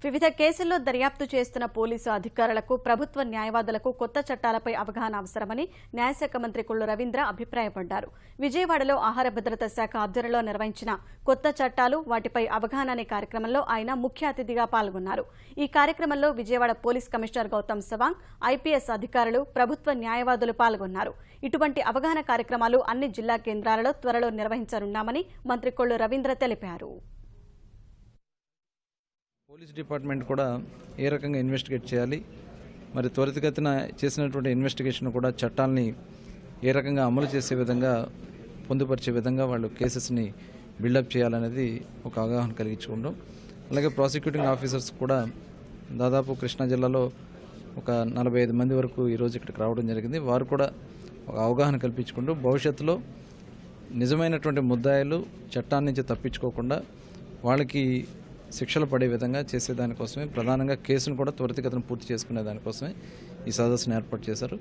వివిధ కేసుల్లో దర్యాప్తు చేస్తున్న పోలీసు అధికారులకు ప్రభుత్వ న్యాయవాదులకు కొత్త చట్టాలపై అవగాహన అవసరమని న్యాయశాఖ మంత్రి కొల్లు రవీంద్ర అభిప్రాయపడ్డారు. విజయవాడలో ఆహార భద్రతా శాఖ ఆధ్వర్యంలో నిర్వహించిన కొత్త చట్టాలు వాటిపై అవగాహన అనే కార్యక్రమంలో ఆయన ముఖ్య అతిథిగా పాల్గొన్నారు. ఈ కార్యక్రమంలో Vijayawada police commissioner Gautam Sawang, IPS అధికారులు, ప్రభుత్వ న్యాయవాదులు పాల్గొన్నారు. ఇటువంటి అవగాహన కార్యక్రమాలు అన్ని జిల్లా కేంద్రాలలో త్వరలో నిర్వహించనున్నామని మంత్రి కొల్లు రవీంద్ర తెలిపారు. పోలీస్ డిపార్ట్మెంట్ కూడా ఏ రకంగా ఇన్వెస్టిగేట్ చేయాలి, మరి త్వరితగతిన చేసినటువంటి ఇన్వెస్టిగేషన్ కూడా చట్టాలని ఏ రకంగా అమలు చేసే విధంగా పొందుపరిచే విధంగా వాళ్ళు కేసెస్ని బిల్డప్ చేయాలనేది ఒక అవగాహన కలిగించుకుంటాం. అలాగే ప్రాసిక్యూటింగ్ ఆఫీసర్స్ కూడా దాదాపు కృష్ణా జిల్లాలో ఒక 45 మంది వరకు ఈరోజు ఇక్కడికి రావడం జరిగింది. వారు కూడా ఒక అవగాహన కల్పించుకుంటూ భవిష్యత్తులో నిజమైనటువంటి ముద్దాయిలు చట్టాన్ని నుంచి తప్పించుకోకుండా వాళ్ళకి శిక్షలు పడే విధంగా చేసేదానికోసమే ప్రధానంగా కేసును కూడా త్వరితగతిన పూర్తి చేసుకునే దానికోసమే ఈ సదస్సును ఏర్పాటు చేశారు.